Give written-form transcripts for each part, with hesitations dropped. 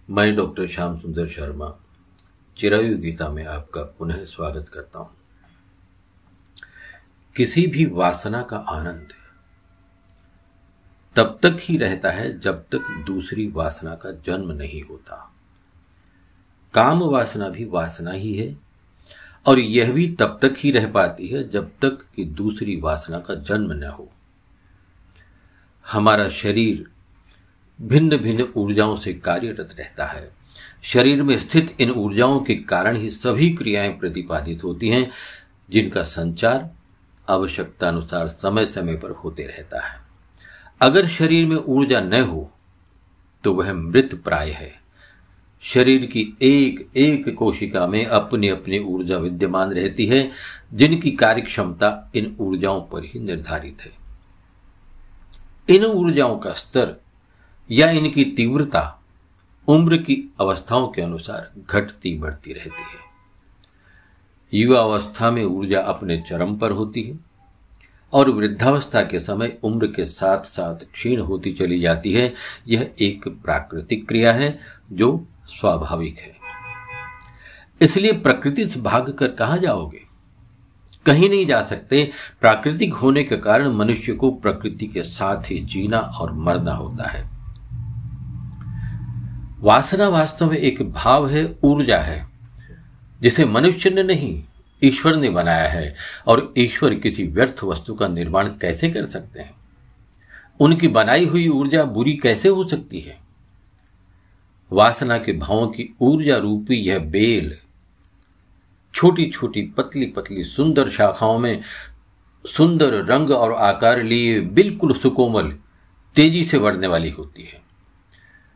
मैं डॉक्टर श्याम सुंदर शर्मा चिरायु गीता में आपका पुनः स्वागत करता हूं। किसी भी वासना का आनंद तब तक ही रहता है जब तक दूसरी वासना का जन्म नहीं होता। काम वासना भी वासना ही है और यह भी तब तक ही रह पाती है जब तक कि दूसरी वासना का जन्म न हो। हमारा शरीर भिन्न भिन्न ऊर्जाओं से कार्यरत रहता है। शरीर में स्थित इन ऊर्जाओं के कारण ही सभी क्रियाएं प्रतिपादित होती हैं, जिनका संचार आवश्यकता अनुसार समय समय पर होते रहता है। अगर शरीर में ऊर्जा न हो तो वह मृत प्राय है। शरीर की एक एक कोशिका में अपनी अपनी ऊर्जा विद्यमान रहती है, जिनकी कार्य क्षमता इन ऊर्जाओं पर ही निर्धारित है। इन ऊर्जाओं का स्तर या इनकी तीव्रता उम्र की अवस्थाओं के अनुसार घटती बढ़ती रहती है। युवा अवस्था में ऊर्जा अपने चरम पर होती है और वृद्धावस्था के समय उम्र के साथ साथ क्षीण होती चली जाती है। यह एक प्राकृतिक क्रिया है जो स्वाभाविक है। इसलिए प्रकृति से भाग कर कहां जाओगे? कहीं नहीं जा सकते। प्राकृतिक होने के कारण मनुष्य को प्रकृति के साथ ही जीना और मरना होता है। वासना वास्तव में एक भाव है, ऊर्जा है, जिसे मनुष्य ने नहीं ईश्वर ने बनाया है। और ईश्वर किसी व्यर्थ वस्तु का निर्माण कैसे कर सकते हैं? उनकी बनाई हुई ऊर्जा बुरी कैसे हो सकती है? वासना के भावों की ऊर्जा रूपी यह बेल छोटी छोटी पतली पतली सुंदर शाखाओं में सुंदर रंग और आकार लिए बिल्कुल सुकोमल तेजी से बढ़ने वाली होती है।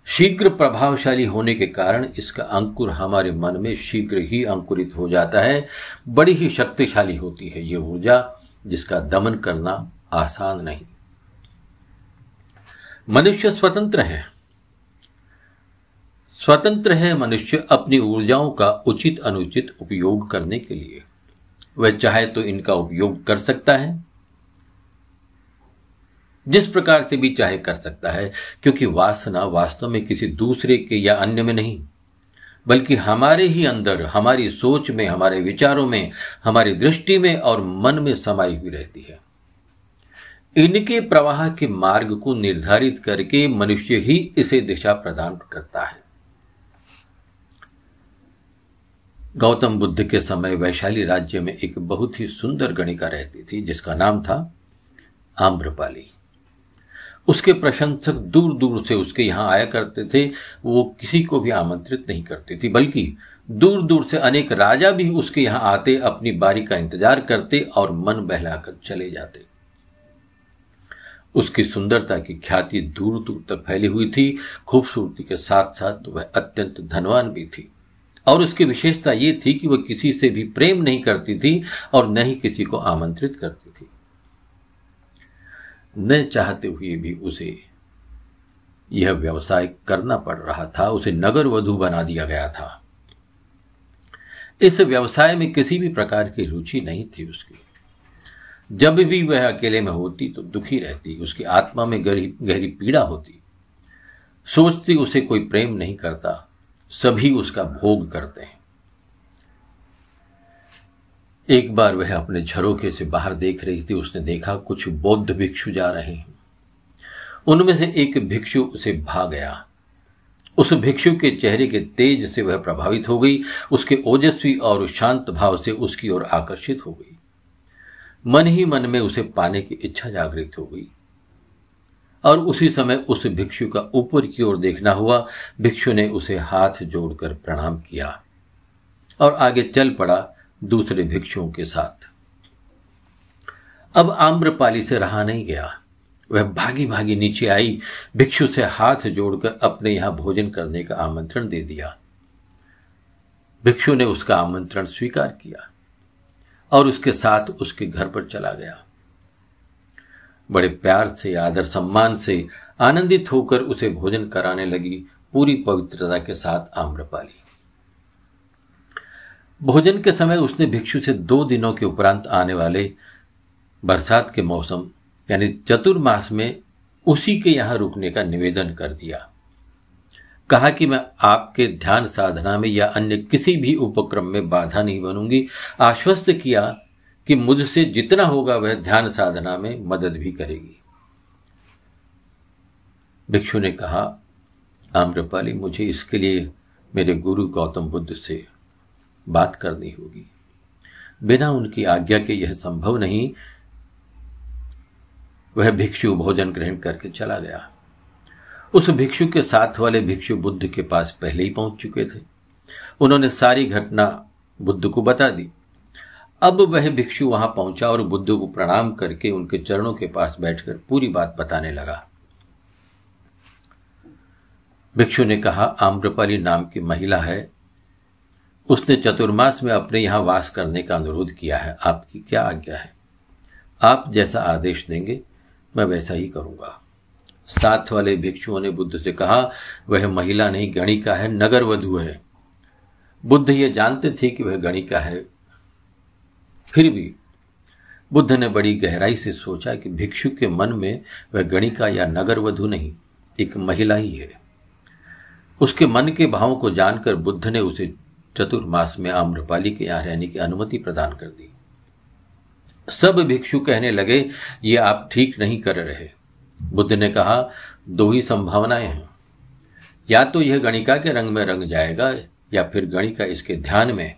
शीघ्र प्रभावशाली होने के कारण इसका अंकुर हमारे मन में शीघ्र ही अंकुरित हो जाता है। बड़ी ही शक्तिशाली होती है ये ऊर्जा, जिसका दमन करना आसान नहीं। मनुष्य स्वतंत्र है। स्वतंत्र है मनुष्य अपनी ऊर्जाओं का उचित अनुचित उपयोग करने के लिए। वह चाहे तो इनका उपयोग कर सकता है, जिस प्रकार से भी चाहे कर सकता है, क्योंकि वासना वास्तव में किसी दूसरे के या अन्य में नहीं, बल्कि हमारे ही अंदर, हमारी सोच में, हमारे विचारों में, हमारी दृष्टि में और मन में समाई हुई रहती है। इनके प्रवाह के मार्ग को निर्धारित करके मनुष्य ही इसे दिशा प्रदान करता है। गौतम बुद्ध के समय वैशाली राज्य में एक बहुत ही सुंदर गणिका रहती थी, जिसका नाम था आम्रपाली। उसके प्रशंसक दूर दूर से उसके यहां आया करते थे। वो किसी को भी आमंत्रित नहीं करती थी, बल्कि दूर दूर से अनेक राजा भी उसके यहां आते, अपनी बारी का इंतजार करते और मन बहलाकर चले जाते। उसकी सुंदरता की ख्याति दूर दूर तक फैली हुई थी। खूबसूरती के साथ साथ वह अत्यंत धनवान भी थी। और उसकी विशेषता ये थी कि वह किसी से भी प्रेम नहीं करती थी और न ही किसी को आमंत्रित करती थी। न चाहते हुए भी उसे यह व्यवसाय करना पड़ रहा था। उसे नगर वधू बना दिया गया था। इस व्यवसाय में किसी भी प्रकार की रुचि नहीं थी उसकी। जब भी वह अकेले में होती तो दुखी रहती। उसकी आत्मा में गहरी पीड़ा होती। सोचती उसे कोई प्रेम नहीं करता, सभी उसका भोग करते हैं। एक बार वह अपने झरोखे से बाहर देख रही थी। उसने देखा कुछ बौद्ध भिक्षु जा रहे हैं। उनमें से एक भिक्षु उसे भा गया। उस भिक्षु के चेहरे के तेज से वह प्रभावित हो गई। उसके ओजस्वी और शांत भाव से उसकी ओर आकर्षित हो गई। मन ही मन में उसे पाने की इच्छा जागृत हो गई और उसी समय उस भिक्षु का ऊपर की ओर देखना हुआ। भिक्षु ने उसे हाथ जोड़कर प्रणाम किया और आगे चल पड़ा दूसरे भिक्षुओं के साथ। अब आम्रपाली से रहा नहीं गया। वह भागी भागी नीचे आई, भिक्षु से हाथ जोड़कर अपने यहां भोजन करने का आमंत्रण दे दिया। भिक्षु ने उसका आमंत्रण स्वीकार किया और उसके साथ उसके घर पर चला गया। बड़े प्यार से, आदर सम्मान से आनंदित होकर उसे भोजन कराने लगी पूरी पवित्रता के साथ आम्रपाली। भोजन के समय उसने भिक्षु से 2 दिनों के उपरांत आने वाले बरसात के मौसम यानी चतुर्मास में उसी के यहां रुकने का निवेदन कर दिया। कहा कि मैं आपके ध्यान साधना में या अन्य किसी भी उपक्रम में बाधा नहीं बनूंगी। आश्वस्त किया कि मुझसे जितना होगा वह ध्यान साधना में मदद भी करेगी। भिक्षु ने कहा, आम्रपाली, मुझे इसके लिए मेरे गुरु गौतम बुद्ध से बात करनी होगी। बिना उनकी आज्ञा के यह संभव नहीं। वह भिक्षु भोजन ग्रहण करके चला गया। उस भिक्षु के साथ वाले भिक्षु बुद्ध के पास पहले ही पहुंच चुके थे। उन्होंने सारी घटना बुद्ध को बता दी। अब वह भिक्षु वहां पहुंचा और बुद्ध को प्रणाम करके उनके चरणों के पास बैठकर पूरी बात बताने लगा। भिक्षु ने कहा, आम्रपाली नाम की महिला है, उसने चतुर्मास में अपने यहां वास करने का अनुरोध किया है। आपकी क्या आज्ञा है? आप जैसा आदेश देंगे मैं वैसा ही करूंगा। साथ वाले भिक्षुओं ने बुद्ध से कहा, वह महिला नहीं, गणिका है, नगर वधू है। बुद्ध ये जानते थे कि वह गणिका है, फिर भी बुद्ध ने बड़ी गहराई से सोचा कि भिक्षु के मन में वह गणिका या नगर वधू नहीं, एक महिला ही है। उसके मन के भावों को जानकर बुद्ध ने उसे चतुर्मास में आम्रपाली के यहां रहने की अनुमति प्रदान कर दी। सब भिक्षु कहने लगे, ये आप ठीक नहीं कर रहे। बुद्ध ने कहा, दो ही संभावनाएं हैं, या तो यह गणिका के रंग में रंग जाएगा या फिर गणिका इसके ध्यान में।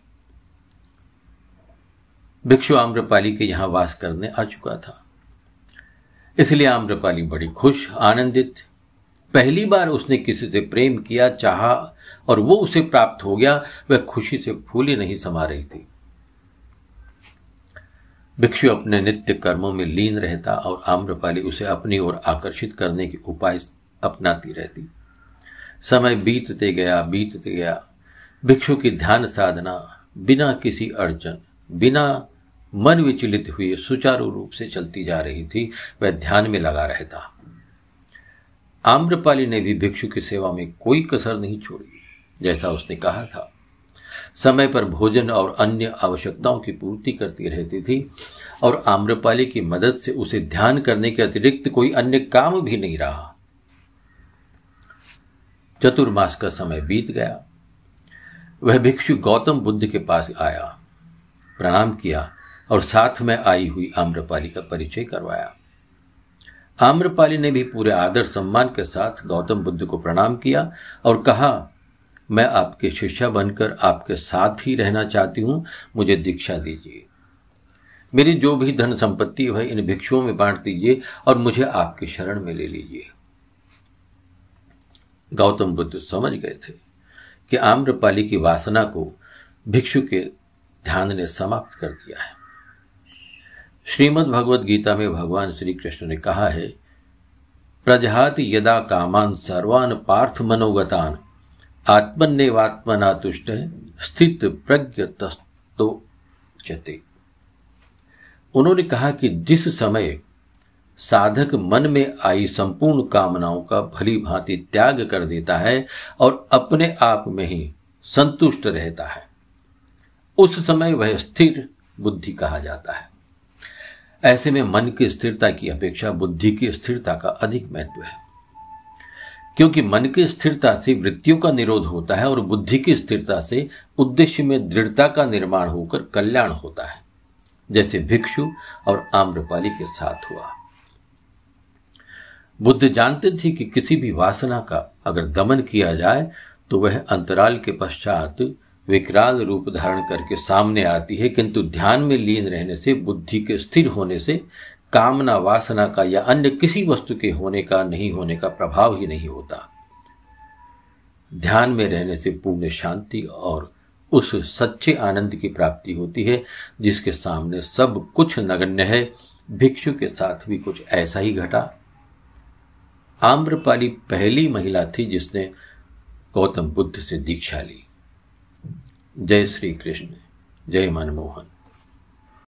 भिक्षु आम्रपाली के यहां वास करने आ चुका था, इसलिए आम्रपाली बड़ी खुश, आनंदित। पहली बार उसने किसी से प्रेम किया, चाहा और वो उसे प्राप्त हो गया। वह खुशी से फूली नहीं समा रही थी। भिक्षु अपने नित्य कर्मों में लीन रहता और आम्रपाली उसे अपनी ओर आकर्षित करने के उपाय अपनाती रहती। समय बीतते गया। भिक्षु की ध्यान साधना बिना किसी अड़चन, बिना मन विचलित हुए सुचारू रूप से चलती जा रही थी। वह ध्यान में लगा रहता। आम्रपाली ने भी भिक्षु की सेवा में कोई कसर नहीं छोड़ी, जैसा उसने कहा था। समय पर भोजन और अन्य आवश्यकताओं की पूर्ति करती रहती थी और आम्रपाली की मदद से उसे ध्यान करने के अतिरिक्त कोई अन्य काम भी नहीं रहा। चतुर्मास का समय बीत गया। वह भिक्षु गौतम बुद्ध के पास आया, प्रणाम किया और साथ में आई हुई आम्रपाली का परिचय करवाया। आम्रपाली ने भी पूरे आदर सम्मान के साथ गौतम बुद्ध को प्रणाम किया और कहा, मैं आपके शिष्य बनकर आपके साथ ही रहना चाहती हूं, मुझे दीक्षा दीजिए। मेरी जो भी धन संपत्ति है इन भिक्षुओं में बांट दीजिए और मुझे आपकी शरण में ले लीजिए। गौतम बुद्ध समझ गए थे कि आम्रपाली की वासना को भिक्षु के ध्यान ने समाप्त कर दिया है। श्रीमद् भगवद गीता में भगवान श्री कृष्ण ने कहा है, प्रजहाति यदा कामान सर्वान पार्थ मनोगतान आत्मन्नेवात्मना तुष्ट स्थित प्रज्ञ तस्तोच्यते। उन्होंने कहा कि जिस समय साधक मन में आई संपूर्ण कामनाओं का भली भांति त्याग कर देता है और अपने आप में ही संतुष्ट रहता है, उस समय वह स्थिर बुद्धि कहा जाता है। ऐसे में मन की स्थिरता की अपेक्षा बुद्धि की स्थिरता का अधिक महत्व है, क्योंकि मन की स्थिरता से वृत्तियों का निरोध होता है और बुद्धि की स्थिरता से उद्देश्य में दृढ़ता का निर्माण होकर कल्याण होता है, जैसे भिक्षु और आम्रपाली के साथ हुआ। बुद्ध जानते थे कि किसी भी वासना का अगर दमन किया जाए तो वह अंतराल के पश्चात विकराल रूप धारण करके सामने आती है, किंतु ध्यान में लीन रहने से, बुद्धि के स्थिर होने से कामना वासना का या अन्य किसी वस्तु के होने का नहीं होने का प्रभाव ही नहीं होता। ध्यान में रहने से पूर्ण शांति और उस सच्चे आनंद की प्राप्ति होती है जिसके सामने सब कुछ नगण्य है। भिक्षु के साथ भी कुछ ऐसा ही घटा। आम्रपाली पहली महिला थी जिसने गौतम बुद्ध से दीक्षा ली। जय श्री कृष्ण, जय मनमोहन।